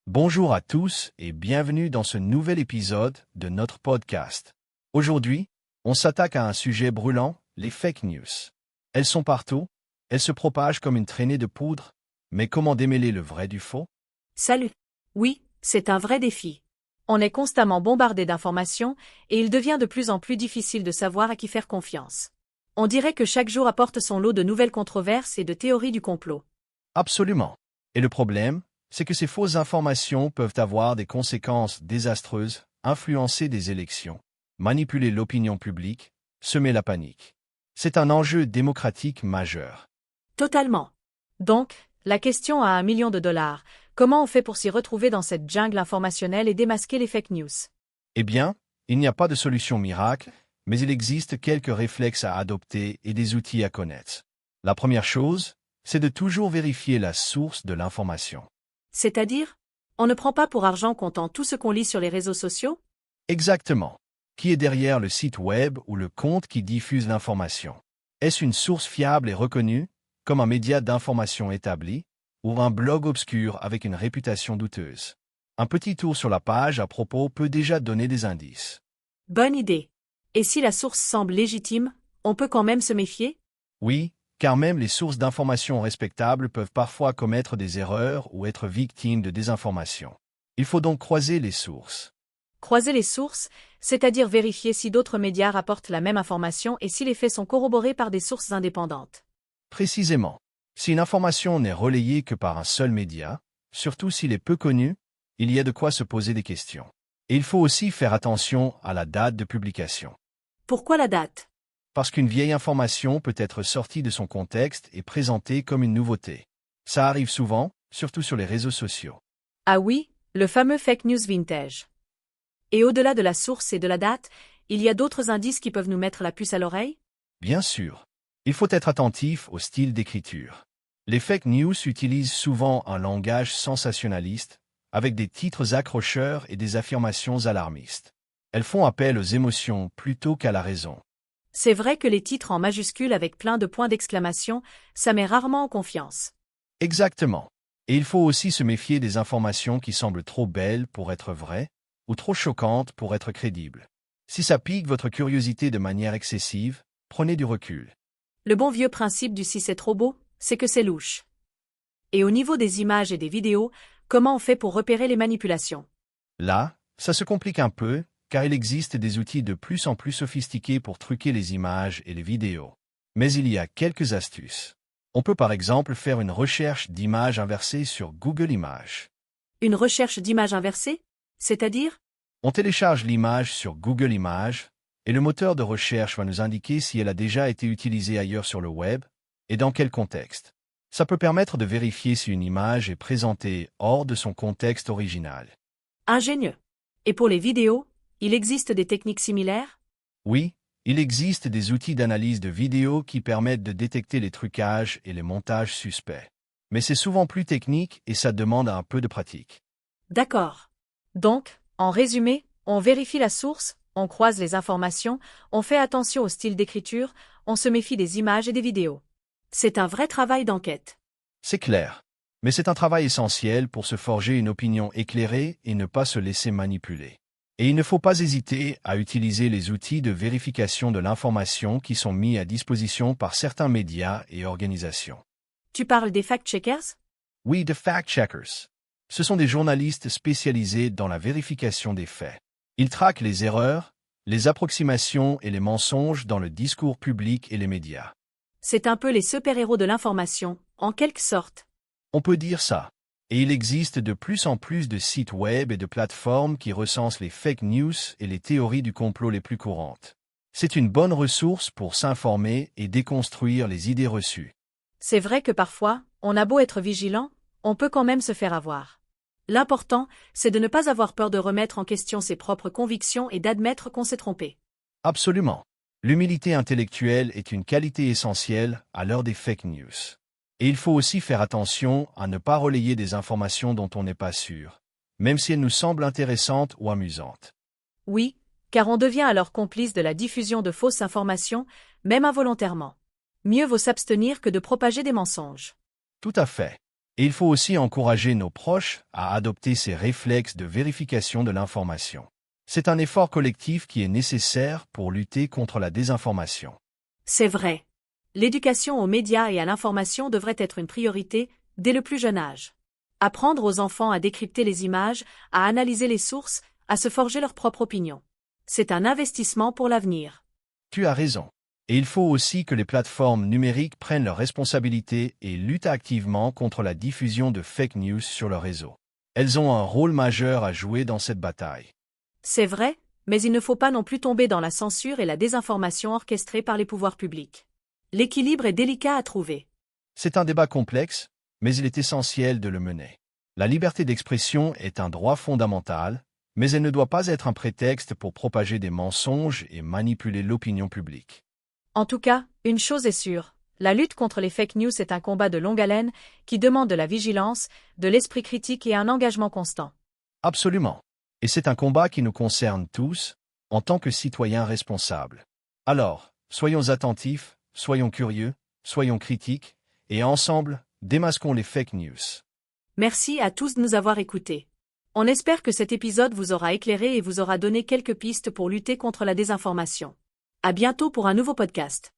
Bonjour à tous et bienvenue dans ce nouvel épisode de notre podcast. Aujourd'hui, on s'attaque à un sujet brûlant, les fake news. Elles sont partout, elles se propagent comme une traînée de poudre, mais comment démêler le vrai du faux? Salut. Oui, c'est un vrai défi. On est constamment bombardé d'informations et il devient de plus en plus difficile de savoir à qui faire confiance. On dirait que chaque jour apporte son lot de nouvelles controverses et de théories du complot. Absolument. Et le problème, c'est que ces fausses informations peuvent avoir des conséquences désastreuses, influencer des élections, manipuler l'opinion publique, semer la panique. C'est un enjeu démocratique majeur. Totalement. Donc, la question à $1 million, comment on fait pour s'y retrouver dans cette jungle informationnelle et démasquer les fake news? Eh bien, il n'y a pas de solution miracle, mais il existe quelques réflexes à adopter et des outils à connaître. La première chose, c'est de toujours vérifier la source de l'information. C'est-à-dire, on ne prend pas pour argent comptant tout ce qu'on lit sur les réseaux sociaux? Exactement. Qui est derrière le site web ou le compte qui diffuse l'information? Est-ce une source fiable et reconnue, comme un média d'information établi, ou un blog obscur avec une réputation douteuse? Un petit tour sur la page à propos peut déjà donner des indices. Bonne idée. Et si la source semble légitime, on peut quand même se méfier? Oui, car même les sources d'information respectables peuvent parfois commettre des erreurs ou être victimes de désinformation. Il faut donc croiser les sources. Croiser les sources, c'est-à-dire vérifier si d'autres médias rapportent la même information et si les faits sont corroborés par des sources indépendantes. Précisément, si une information n'est relayée que par un seul média, surtout s'il est peu connu, il y a de quoi se poser des questions. Et il faut aussi faire attention à la date de publication. Pourquoi la date? Parce qu'une vieille information peut être sortie de son contexte et présentée comme une nouveauté. Ça arrive souvent, surtout sur les réseaux sociaux. Ah oui, le fameux fake news vintage. Et au-delà de la source et de la date, il y a d'autres indices qui peuvent nous mettre la puce à l'oreille? Bien sûr, il faut être attentif au style d'écriture. Les fake news utilisent souvent un langage sensationnaliste, avec des titres accrocheurs et des affirmations alarmistes. Elles font appel aux émotions plutôt qu'à la raison. C'est vrai que les titres en majuscules avec plein de points d'exclamation, ça met rarement en confiance. Exactement. Et il faut aussi se méfier des informations qui semblent trop belles pour être vraies, ou trop choquantes pour être crédibles. Si ça pique votre curiosité de manière excessive, prenez du recul. Le bon vieux principe du si c'est trop beau, c'est que c'est louche. Et au niveau des images et des vidéos, comment on fait pour repérer les manipulations? Là, ça se complique un peu, car il existe des outils de plus en plus sophistiqués pour truquer les images et les vidéos. Mais il y a quelques astuces. On peut par exemple faire une recherche d'images inversées sur Google Images. Une recherche d'images inversées? C'est-à-dire? On télécharge l'image sur Google Images, et le moteur de recherche va nous indiquer si elle a déjà été utilisée ailleurs sur le web, et dans quel contexte. Ça peut permettre de vérifier si une image est présentée hors de son contexte original. Ingénieux. Et pour les vidéos, il existe des techniques similaires? Oui, il existe des outils d'analyse de vidéos qui permettent de détecter les trucages et les montages suspects. Mais c'est souvent plus technique et ça demande un peu de pratique. D'accord. Donc, en résumé, on vérifie la source, on croise les informations, on fait attention au style d'écriture, on se méfie des images et des vidéos. C'est un vrai travail d'enquête. C'est clair. Mais c'est un travail essentiel pour se forger une opinion éclairée et ne pas se laisser manipuler. Et il ne faut pas hésiter à utiliser les outils de vérification de l'information qui sont mis à disposition par certains médias et organisations. Tu parles des fact-checkers? Oui, de fact-checkers. Ce sont des journalistes spécialisés dans la vérification des faits. Ils traquent les erreurs, les approximations et les mensonges dans le discours public et les médias. C'est un peu les super-héros de l'information, en quelque sorte. On peut dire ça. Et il existe de plus en plus de sites web et de plateformes qui recensent les fake news et les théories du complot les plus courantes. C'est une bonne ressource pour s'informer et déconstruire les idées reçues. C'est vrai que parfois, on a beau être vigilant, on peut quand même se faire avoir. L'important, c'est de ne pas avoir peur de remettre en question ses propres convictions et d'admettre qu'on s'est trompé. Absolument. L'humilité intellectuelle est une qualité essentielle à l'heure des fake news. Et il faut aussi faire attention à ne pas relayer des informations dont on n'est pas sûr, même si elles nous semblent intéressantes ou amusantes. Oui, car on devient alors complice de la diffusion de fausses informations, même involontairement. Mieux vaut s'abstenir que de propager des mensonges. Tout à fait. Et il faut aussi encourager nos proches à adopter ces réflexes de vérification de l'information. C'est un effort collectif qui est nécessaire pour lutter contre la désinformation. C'est vrai. L'éducation aux médias et à l'information devrait être une priorité dès le plus jeune âge. Apprendre aux enfants à décrypter les images, à analyser les sources, à se forger leur propre opinion. C'est un investissement pour l'avenir. Tu as raison. Et il faut aussi que les plateformes numériques prennent leurs responsabilités et luttent activement contre la diffusion de fake news sur leur réseau. Elles ont un rôle majeur à jouer dans cette bataille. C'est vrai, mais il ne faut pas non plus tomber dans la censure et la désinformation orchestrée par les pouvoirs publics. L'équilibre est délicat à trouver. C'est un débat complexe, mais il est essentiel de le mener. La liberté d'expression est un droit fondamental, mais elle ne doit pas être un prétexte pour propager des mensonges et manipuler l'opinion publique. En tout cas, une chose est sûre, la lutte contre les fake news est un combat de longue haleine qui demande de la vigilance, de l'esprit critique et un engagement constant. Absolument. Et c'est un combat qui nous concerne tous, en tant que citoyens responsables. Alors, soyons attentifs, soyons curieux, soyons critiques, et ensemble, démasquons les fake news. Merci à tous de nous avoir écoutés. On espère que cet épisode vous aura éclairé et vous aura donné quelques pistes pour lutter contre la désinformation. À bientôt pour un nouveau podcast.